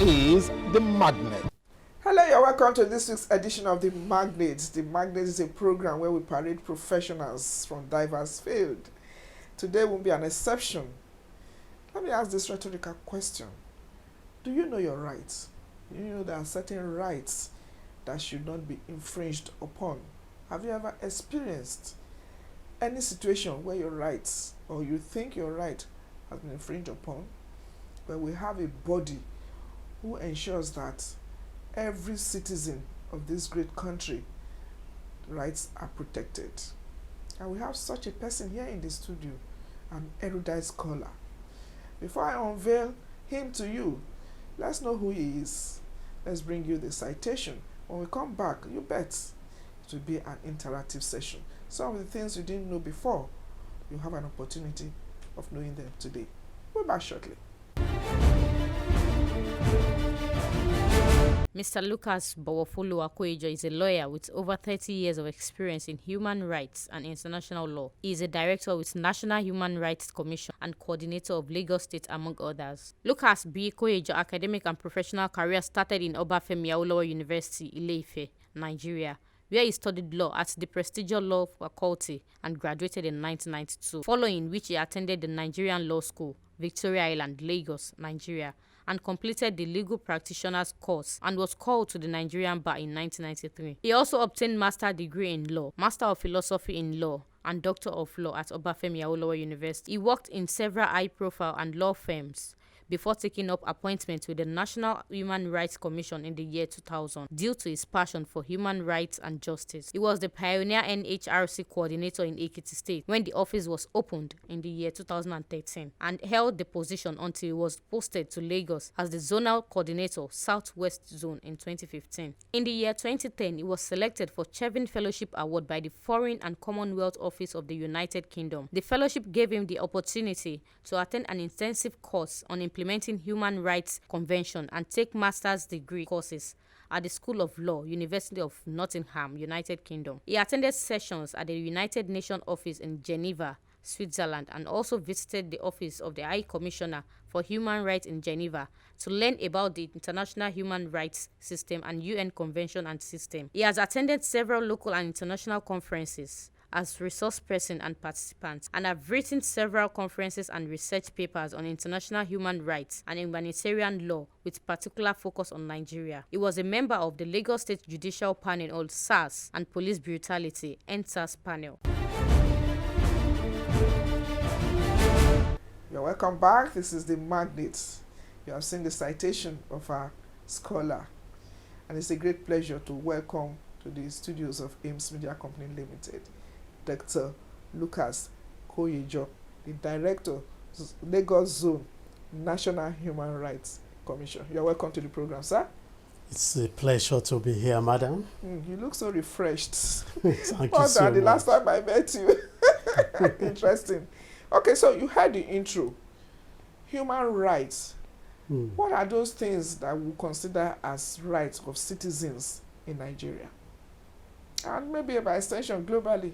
is The Magnet. Hello, you're welcome to this week's edition of The Magnet. The Magnet is a program where we parade professionals from diverse fields. Today won't be an exception. Let me ask this rhetorical question. Do you know your rights? Do you know there are certain rights that should not be infringed upon? Have you ever experienced any situation where your rights, or you think your right, has been infringed upon? Where we have a body who ensures that every citizen of this great country rights are protected. And we have such a person here in the studio, an erudite scholar. Before I unveil him to you, let's know who he is. Let's bring you the citation. When we come back, you bet it will be an interactive session. Some of the things you didn't know before, you have an opportunity of knowing them today. We'll be back shortly. Mr. Lucas Bawofulu Akoejo is a lawyer with over 30 years of experience in human rights and international law. He is a director with National Human Rights Commission and coordinator of Lagos State, among others. Lucas B. Akoejo's academic and professional career started in Obafemi Awolowo University, Ile-Ife, Nigeria, where he studied law at the prestigious law faculty and graduated in 1992, following which he attended the Nigerian Law School, Victoria Island, Lagos, Nigeria, and completed the legal practitioner's course and was called to the Nigerian bar in 1993. He also obtained master's degree in law, Master of Philosophy in Law, and Doctor of Law at Obafemi Awolowo University. He worked in several high-profile and law firms before taking up appointments with the National Human Rights Commission in the year 2000 due to his passion for human rights and justice. He was the pioneer NHRC coordinator in Ekiti State when the office was opened in the year 2013 and held the position until he was posted to Lagos as the zonal coordinator, Southwest Zone, in 2015. In the year 2010, he was selected for Chevin Fellowship Award by the Foreign and Commonwealth Office of the United Kingdom. The fellowship gave him the opportunity to attend an intensive course on implementing Human Rights Convention and take master's degree courses at the School of Law, University of Nottingham, United Kingdom. He attended sessions at the United Nations office in Geneva, Switzerland, and also visited the office of the High Commissioner for Human Rights in Geneva to learn about the international human rights system and UN Convention and system. He has attended several local and international conferences as resource person and participant, and have written several conferences and research papers on international human rights and humanitarian law with particular focus on Nigeria. He was a member of the Lagos State Judicial Panel on SARS and Police Brutality, NSAS panel. You're welcome back. This is The Magnet. You have seen the citation of our scholar, and it's a great pleasure to welcome to the studios of Ames Media Company Limited Dr. Lucas Akoejo, the Director, Lagos Zone, National Human Rights Commission. You're welcome to the program, sir. It's a pleasure to be here, madam. You look so refreshed. Thank you so much. The last time I met you. Interesting. Okay, so you heard the intro. Human rights. What are those things that we consider as rights of citizens in Nigeria? And maybe by extension, globally.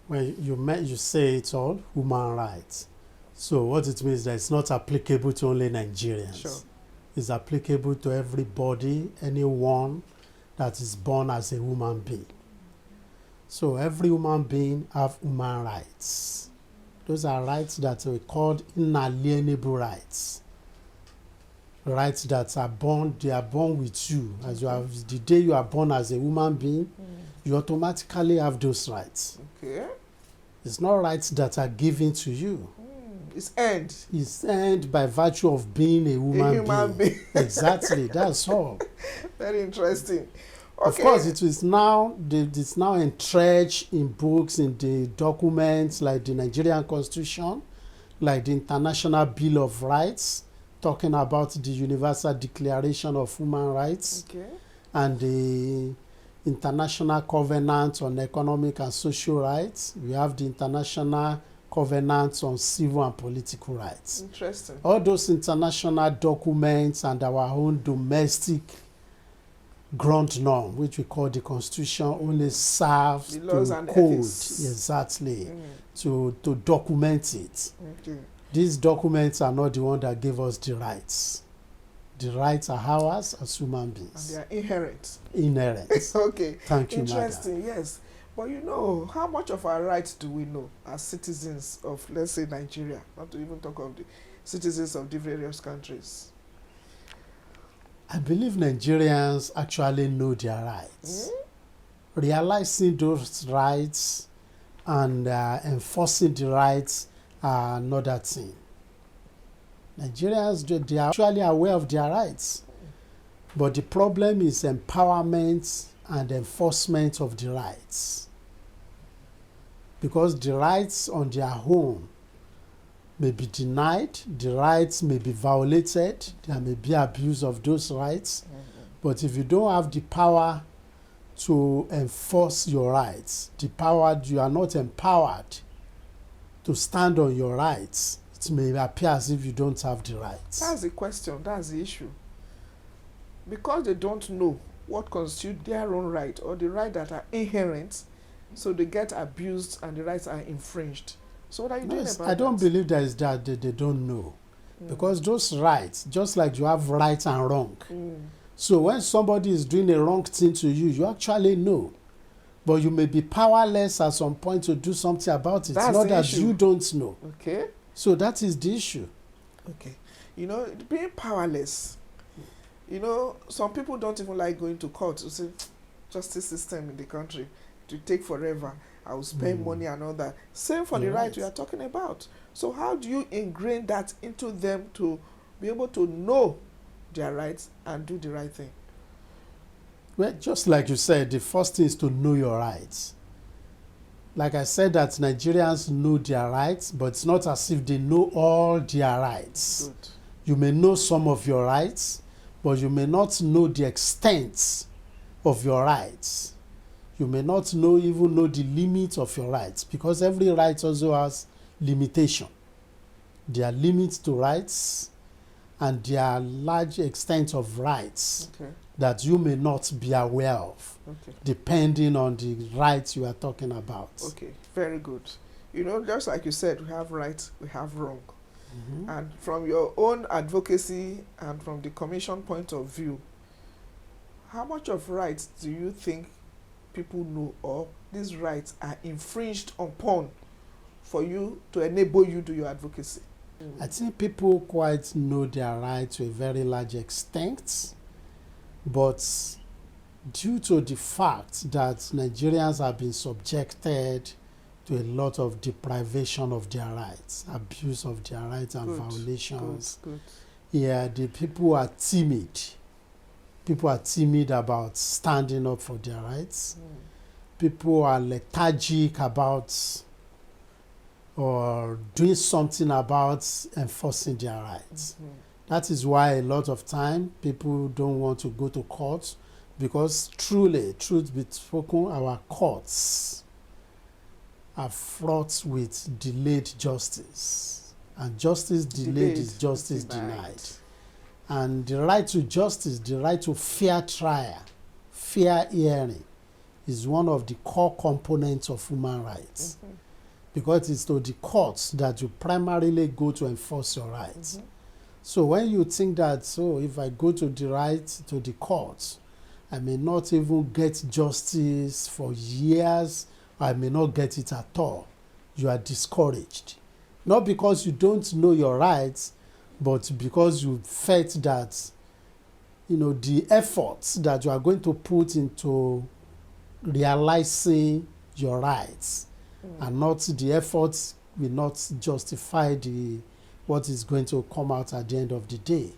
Well, you say it's all human rights. So what it means is that it's not applicable to only Nigerians. Sure. It's applicable to everybody, anyone that is born as a human being. So every human being have human rights. Those are rights that are called inalienable rights. Rights that are born, they are born with you. As you have, the day you are born as a human being, you automatically have those rights. Okay. It's not rights that are given to you. It's earned. It's earned by virtue of being a human being. Exactly, that's all. Very interesting. Okay. Of course, it's now entrenched in books, in the documents like the Nigerian Constitution, like the International Bill of Rights, talking about the Universal Declaration of Human Rights, Okay. and the International Covenant on Economic and Social Rights. We have the International Covenant on Civil and Political Rights. Interesting. All those international documents and our own domestic ground norm, which we call the Constitution, only serves The laws to and code, ethics. exactly, to document it. Okay. These documents are not the one that give us the rights. The rights are ours as human And beings. they are inherent. Inherent. Okay. Thank you, Interesting, yes. But you know, how much of our rights do we know as citizens of, let's say, Nigeria? Not to even talk of the citizens of the various countries. I believe Nigerians actually know their rights. Realizing those rights and enforcing the rights are another thing. Nigerians, they are actually aware of their rights. But the problem is empowerment and enforcement of the rights. Because the rights on their own may be denied, the rights may be violated, there may be abuse of those rights. But if you don't have the power to enforce your rights, you are not empowered to stand on your rights, it may appear as if you don't have the rights. That's the question, that's the issue. Because they don't know what constitutes their own right or the right that are inherent, so they get abused and the rights are infringed. So what are you doing about that? I don't believe there is that they don't know. Because those rights, just like you have right and wrong. So when somebody is doing a wrong thing to you, you actually know. But you may be powerless at some point to do something about it. That's not the that issue. you don't know. Okay. So that is the issue. Okay. You know, being powerless, you know, some people don't even like going to court to say, justice system in the country to take forever. I will spend money and all that. Same for the right we are talking about. So how do you ingrain that into them to be able to know their rights and do the right thing? Well, just like you said, the first thing is to know your rights. Like I said, that Nigerians know their rights, but it's not as if they know all their rights. Good. You may know some of your rights, but you may not know the extent of your rights. You may not even know the limits of your rights, because every right also has limitation. There are limits to rights, and there are large extent of rights that you may not be aware of, depending on the rights you are talking about. Okay, very good. You know, just like you said, we have right, we have wrong. And from your own advocacy and from the commission point of view, how much of rights do you think people know, or these rights are infringed upon for you to enable you to do your advocacy? I think people quite know their rights to a very large extent, but due to the fact that Nigerians have been subjected to a lot of deprivation of their rights, abuse of their rights and violations, yeah, the people are timid. People are timid about standing up for their rights. People are lethargic about or doing something about enforcing their rights. That is why a lot of time people don't want to go to court, because truly, truth be spoken, our courts are fraught with delayed justice. And justice delayed is justice denied. And the right to justice, the right to fair trial, fair hearing, is one of the core components of human rights. Because it's to the courts that you primarily go to enforce your rights. So when you think that, so if I go to the courts, I may not even get justice for years, or I may not get it at all, you are discouraged. Not because you don't know your rights, but because you felt that, you know, the efforts that you are going to put into realizing your rights and not the efforts will not justify what is going to come out at the end of the day.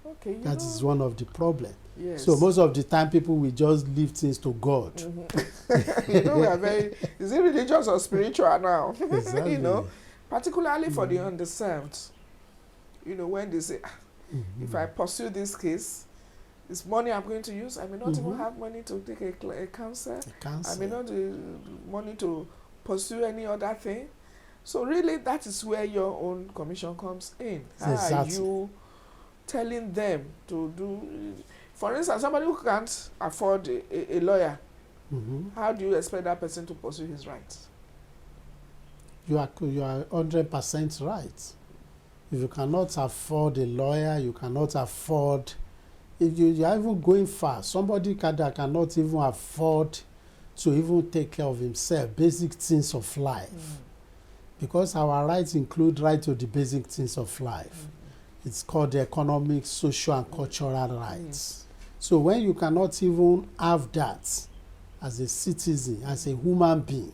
Okay, that is one of the problems. Yes. So most of the time people will just leave things to God. You know, we are very, is it religious or spiritual now? Exactly. You know, particularly for the underserved. You know, when they say, if I pursue this case, it's money I'm going to use. I may not even have money to take a counsel. I may not have money to pursue any other thing. So really, that is where your own commission comes in. How are you telling them to do? For instance, somebody who can't afford a lawyer, how do you expect that person to pursue his rights? You are 100% right. If you cannot afford a lawyer, you cannot afford, if you are even going far, somebody that cannot even afford to even take care of himself, basic things of life. Because our rights include right to the basic things of life. It's called the economic, social, and cultural rights. So when you cannot even have that as a citizen, as a human being,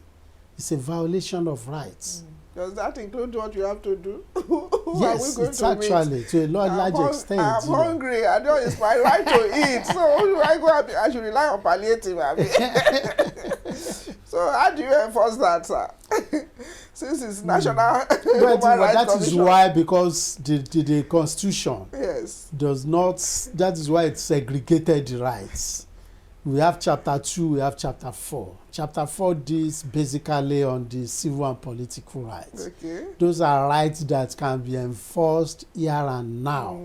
it's a violation of rights. Does that include what you have to do? Who Yes, are we going it's to meet? actually to a large extent. I'm you know. hungry. I know it's my right to eat. So who do I go? I should rely on palliative. I mean. So how do you enforce that, sir? Since it's national human rights that is commission. why, because the Constitution Yes. does not, that is why it segregated the rights. We have chapter 2, we have chapter 4. Chapter 4 deals basically on the civil and political rights. Okay. Those are rights that can be enforced here and now.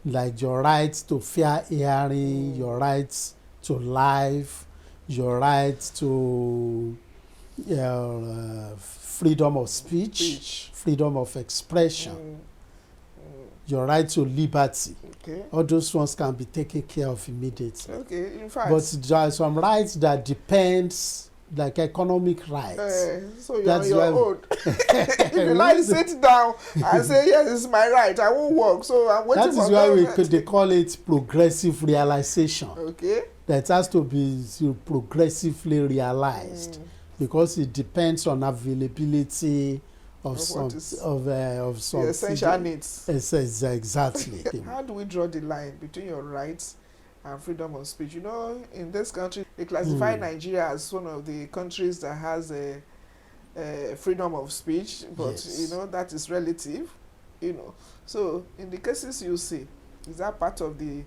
Like your right to fair hearing, your right to life, your right to freedom of speech, freedom of expression, your right to liberty. Okay. All those ones can be taken care of immediately. Okay. In fact. But there are some rights that depends, like economic rights. So you're That's on your why own. If you like sit down and say, yes, it's my right, I won't work. So I'm waiting That for is why government. they call it progressive realization. Okay. That has to be progressively realized because it depends on availability of some The essential needs. Exactly. How do we draw the line between your rights and freedom of speech? You know, in this country, they classify Nigeria as one of the countries that has a freedom of speech, but Yes. you know that is relative. You know, so in the cases you see, is that part of the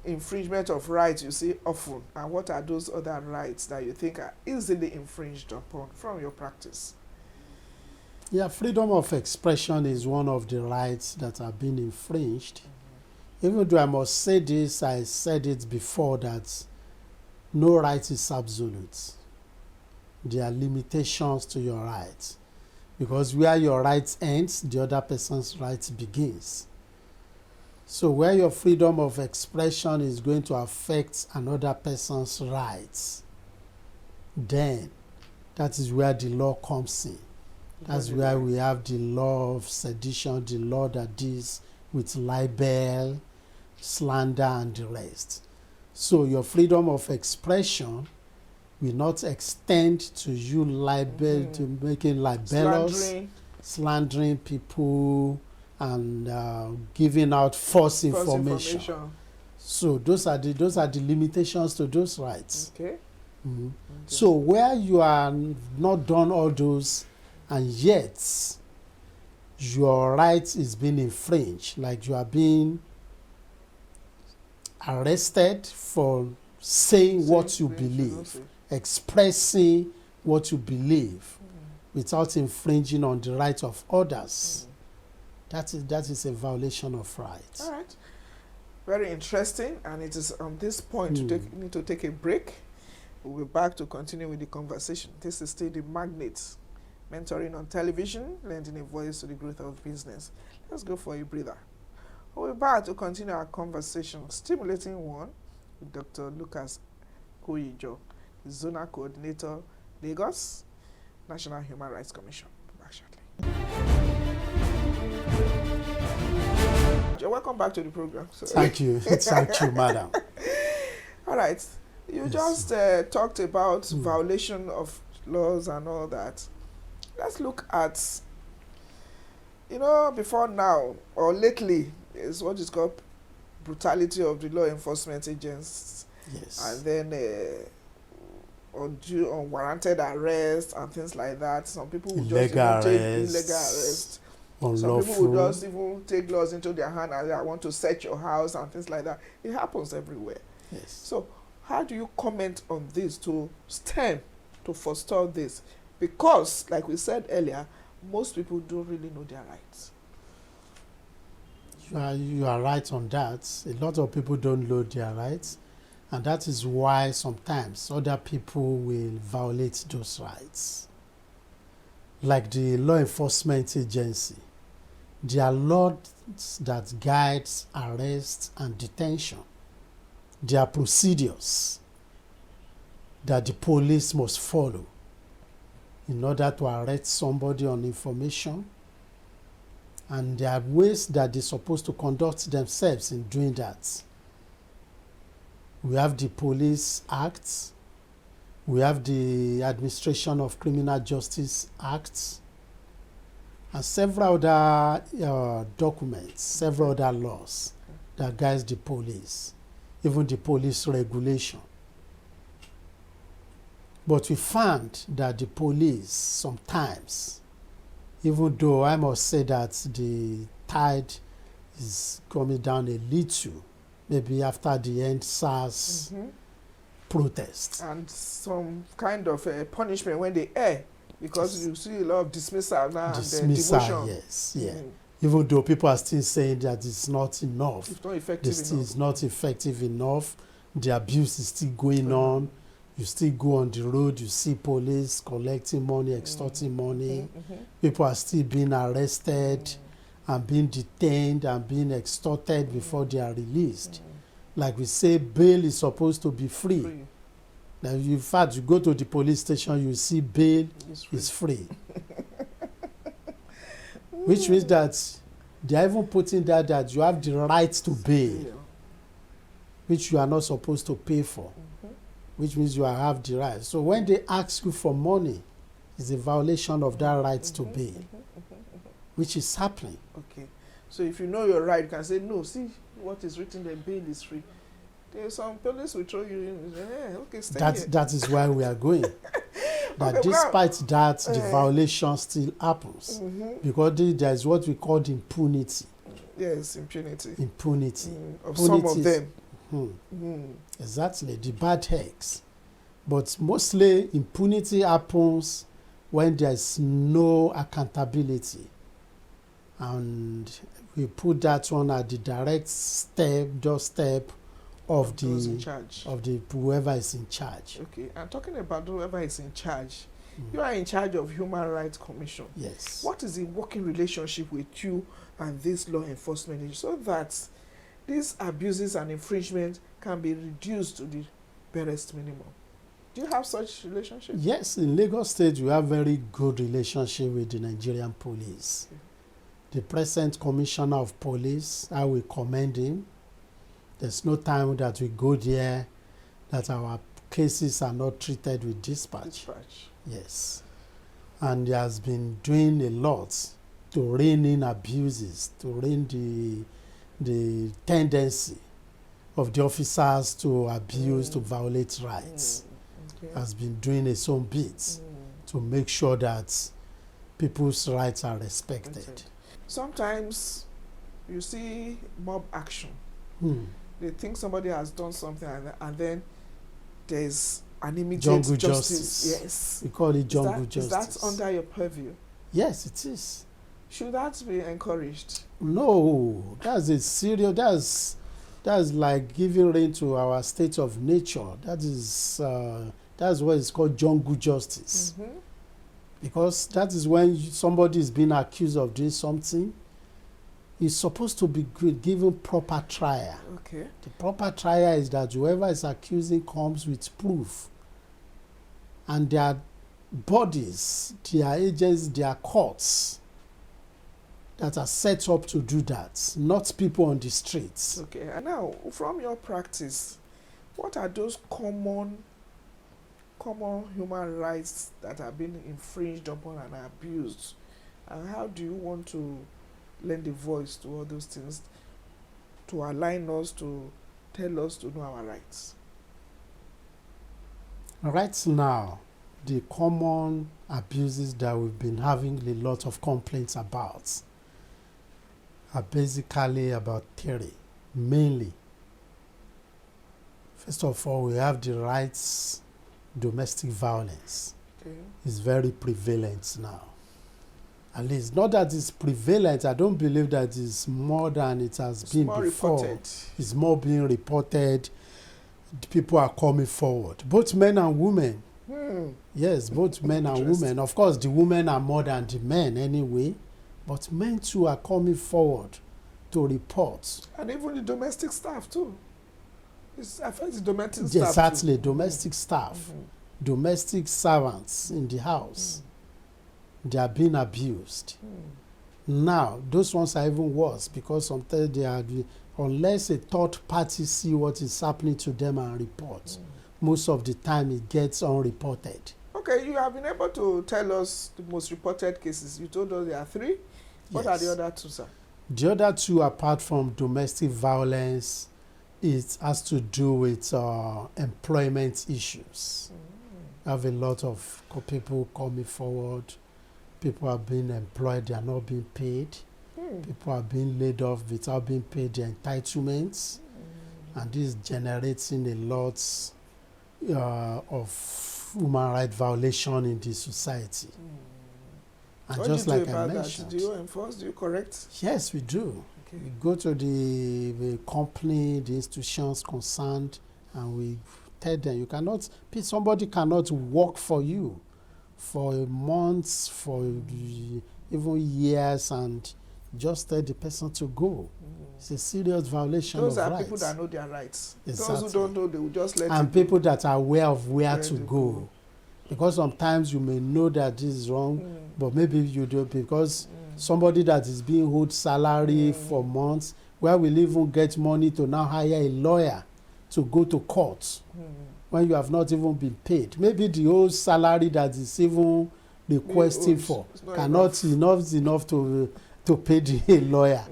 infringement of rights you see often? And what are those other rights that you think are easily infringed upon from your practice? Yeah, freedom of expression is one of the rights that have been infringed. Even though I must say this, I said it before, that no right is absolute. There are limitations to your rights. Because where your rights ends, the other person's rights begins. So where your freedom of expression is going to affect another person's rights, then that is where the law comes in. That's where we have the law of sedition, the law that deals with libel, slander, and the rest. So your freedom of expression will not extend to you to making libelous, slandering people, and giving out false information. So those are the limitations to those rights. Okay. So where you are not done all those, and yet your right is being infringed, like you are being arrested for saying what you believe, expressing what you believe without infringing on the rights of others. That is a violation of rights. All right. Very interesting, and it is on this point we need to take a break. We'll be back to continue with the conversation. This is still the Magnet, mentoring on television, lending a voice to the growth of business. Let's go for a breather. We'll be back to continue our conversation, stimulating one, with Dr. Lucas Koijo, Zonal Coordinator, Lagos, National Human Rights Commission. Back shortly. Welcome back to the program. Thank you. Thank you, madam. All right. You just talked about violation of laws and all that. Let's look at, before now or lately is what is called brutality of the law enforcement agents. Yes. And then unwarranted arrest and things like that. Some people will just even take illegal arrest. Some people will just even take laws into their hand and I want to search your house and things like that. It happens everywhere. Yes. So how do you comment on this to forestall this? Because, like we said earlier, most people don't really know their rights. You are right on that. A lot of people don't know their rights. And that is why sometimes other people will violate those rights. Like the law enforcement agency. There are laws that guides arrest and detention. There are procedures that the police must follow in order to arrest somebody on information. And there are ways that they're supposed to conduct themselves in doing that. We have the Police Act. We have the Administration of Criminal Justice Act. And several other documents, several other laws that guides the police, even the police regulation. But we found that the police sometimes, even though I must say that the tide is coming down a little, maybe after the end SARS protest. And some kind of punishment when they err, because you see a lot of dismissal now Dismissal, and demotion. yes, yeah. Even though people are still saying that it's not enough, It's not effective enough. it's not effective enough. The abuse is still going on. You still go on the road, you see police collecting money, extorting money. People are still being arrested and being detained and being extorted before they are released. Like we say, bail is supposed to be free. Now, in fact, you go to the police station, you see bail is free. Which means that they are even putting that you have the right to bail, which you are not supposed to pay for, which means you have the right. So when they ask you for money, it's a violation of that right to bail, which is happening. Okay. So if you know your right, you can say, no, see what is written there, bail is free. There's some police will throw you in. Okay, stay here. That is why we are going. That Okay, despite that, the violation still happens. Because there is what we call the impunity. Yes, impunity. Impunity. Of some of them. Exactly, the bad eggs. But mostly impunity happens when there's no accountability. And we put that one at the direct doorstep of Those in charge. the whoever is in charge. Okay, and talking about whoever is in charge, you are in charge of Human Rights Commission. Yes. What is the working relationship with you and this law enforcement agency so that these abuses and infringements can be reduced to the barest minimum? Do you have such relationship? Yes, in Lagos State, we have very good relationship with the Nigerian police. Okay. The present commissioner of police, I will commend him. There's no time that we go there that our cases are not treated with dispatch. Yes. And he has been doing a lot to rein in abuses, to rein the tendency of the officers to abuse, to violate rights. Okay. Has been doing his own bits to make sure that people's rights are respected. Sometimes you see mob action. They think somebody has done something and then there's an immediate Jungle justice. justice. Yes. We call it jungle justice. Is that under your purview? Yes, it is. Should that be encouraged? No, that's a serious. That's like giving rein to our state of nature. That's what is called jungle justice. Because that is when somebody is being accused of doing something, is supposed to be given proper trial. Okay. The proper trial is that whoever is accusing comes with proof. And their bodies, their agents, their courts that are set up to do that, not people on the streets. Okay. And now, from your practice, what are those common human rights that have been infringed upon and abused? And how do you want to lend a voice to all those things to align us, to tell us to know our rights? Right now, the common abuses that we've been having a lot of complaints about are basically about 3, mainly. First of all, we have the rights, domestic violence. Okay. Is very prevalent now. At least, not that it's prevalent, I don't believe that it's more than it has been more before. reported. It's more being reported. People are coming forward, both men and women. Yes, both men and women. Of course, the women are more than the men anyway, But men too are coming forward to report. And even the domestic staff too. It affects the domestic staff Exactly, too. domestic staff, Mhm. domestic servants in the house, they are being abused. Now, those ones are even worse because sometimes they are, unless a third party see what is happening to them and report, most of the time it gets unreported. Okay, you have been able to tell us the most reported cases. You told us there are 3. What are the Yes. other 2, sir? The other 2, apart from domestic violence, it has to do with employment issues. I have a lot of people coming forward. People are being employed, they are not being paid. People are being laid off without being paid their entitlements. And this is generating a lot of human rights violation in the society. And What just do you like do I about that? mentioned, Do you enforce? Do you correct? yes, we do. Okay. We go to the company, the institutions concerned, and we tell them, you cannot, somebody cannot work for you for months, for even years, and just tell the person to go. It's a serious violation Those of are rights. people that know their rights. Those Exactly. who don't know, they will just let And it people that are aware of where Where to to go. go. Because sometimes you may know that this is wrong, Mm. but maybe you do because somebody that is being owed salary for months, where will even get money to now hire a lawyer to go to court when you have not even been paid. Maybe the old salary that is even requesting for It's not cannot enough to pay the lawyer.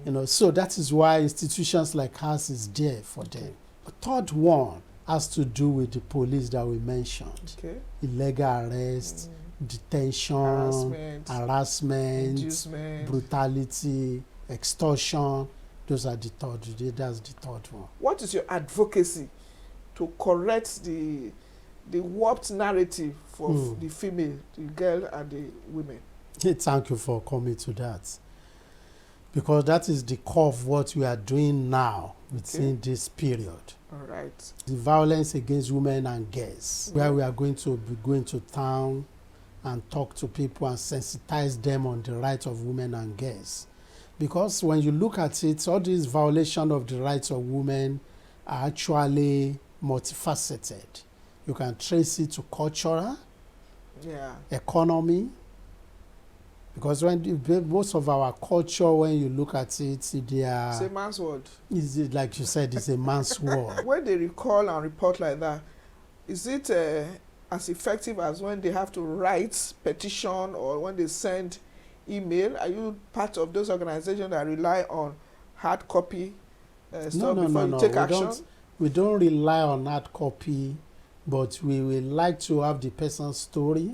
You know, so that is why institutions like ours is there for them. The third one has to do with the police that we mentioned. Okay. Illegal arrest, detention, harassment, Inducement. brutality, extortion. Those are the third. That's the third one. What is your advocacy to correct the warped narrative for the female, the girl, and the women? Thank you for coming to that. Because that is the core of what we are doing now within this period. All right. The violence against women and girls, where we are going to be going to town and talk to people and sensitize them on the rights of women and girls. Because when you look at it, all these violations of the rights of women are actually multifaceted. You can trace it to cultural, economy, because most of our culture, when you look at it, they are... It's a man's word. Is it, like you said, it's a man's word. When they recall and report like that, is it as effective as when they have to write petition or when they send email? Are you part of those organizations that rely on hard copy stuff before you take action? We don't rely on hard copy, but we will like to have the person's story.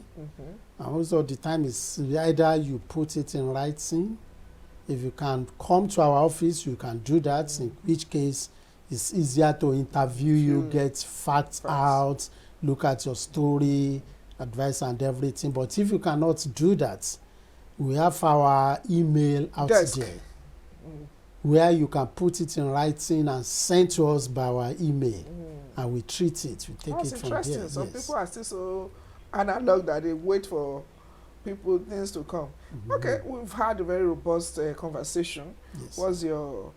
And most of the time, it's either you put it in writing. If you can come to our office, you can do that, in which case it's easier to interview you, get facts out, look at your story, advice and everything. But if you cannot do that, we have our email out there where you can put it in writing and send to us by our email, and we treat it, we take it from there. That's interesting. Some yes. people are still so analog that they wait for things to come. Okay, we've had a very robust conversation. Yes. What's your...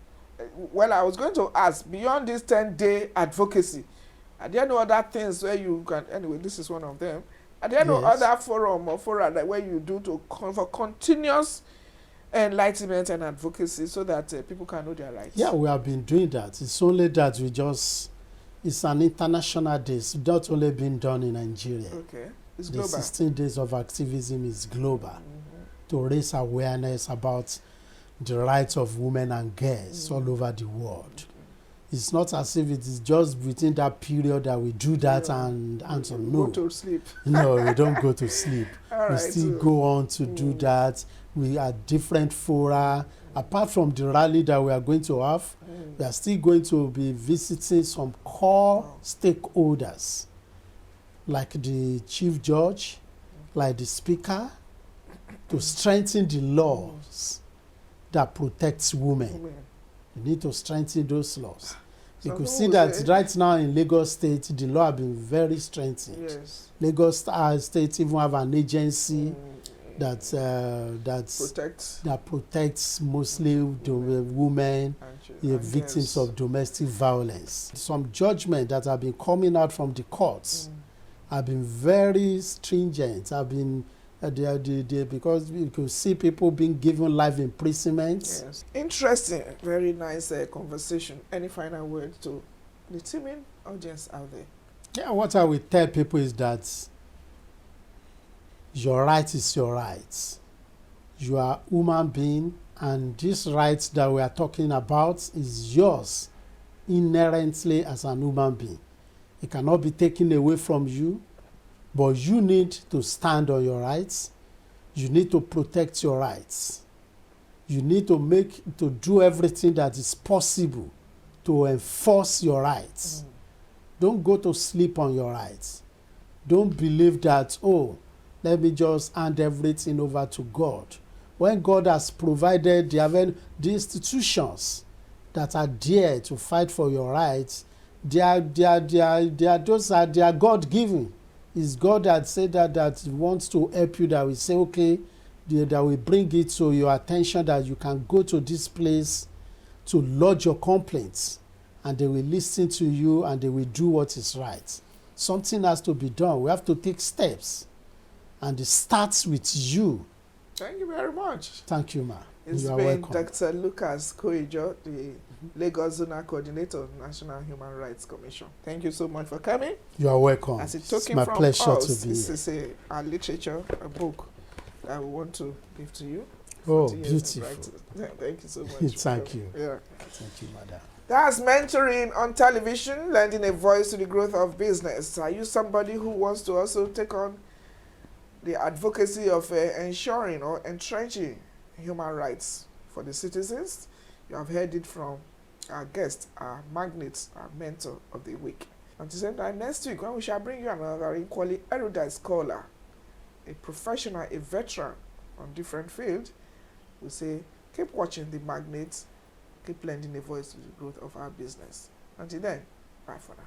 Well, I was going to ask, beyond this 10-day advocacy, are there no other things where you can... Anyway, this is one of them. Are there no other forum or fora that where you do for continuous enlightenment and advocacy so that people can know their rights? Yeah, we have been doing that. It's only that it's an international day. It's not only been done in Nigeria. Okay. It's the global. 16 days of activism is global to raise awareness about the rights of women and girls all over the world. It's not as if it is just within that period that we do that and so no. Go to sleep. No, we don't go to sleep. All We right, still go on to do that. We are different fora. Apart from the rally that we are going to have, we are still going to be visiting some core stakeholders, like the chief judge, like the speaker, to strengthen the laws that protects women. You need to strengthen those laws. You could see that right now in Lagos State, the law has been very strengthened. Yes. Lagos State even have an agency that protects mostly the women, the victims of domestic violence. Some judgment that have been coming out from the courts have been very stringent. Have been because you could see people being given life imprisonment. Yes. Interesting, very nice conversation. Any final word to the teaming audience out there? Yeah, what I will tell people is that your right is your right. You are a human being, and this right that we are talking about is yours inherently as an human being. It cannot be taken away from you, but you need to stand on your rights. You need to protect your rights. You need to do everything that is possible to enforce your rights. Don't go to sleep on your rights. Don't believe that, oh, let me just hand everything over to God. When God has provided the institutions that are there to fight for your rights, they are God-given. It's God that said that wants to help you, that will say, okay, that will bring it to your attention that you can go to this place to lodge your complaints, and they will listen to you and they will do what is right. Something has to be done. We have to take steps, and it starts with you. Thank you very much. Thank you, ma. It's You are been welcome. Dr. Lucas Koijo, the Lagos Zonal Coordinator of National Human Rights Commission. Thank you so much for coming. You are welcome. As a It's token my from pleasure us, to be this here. is a literature, a book that we want to give to you. Oh, 40 years of beautiful. writing. Thank you so much. Thank you. Yeah. Thank you, madam. That's mentoring on television, lending a voice to the growth of business. Are you somebody who wants to also take on the advocacy of ensuring or entrenching human rights for the citizens? You have heard it from our guest, our magnate, our mentor of the week. Until the same time next week, when we shall bring you another equally erudite scholar, a professional, a veteran on different fields, we say, keep watching the magnets, keep lending a voice to the growth of our business. Until then, bye for now.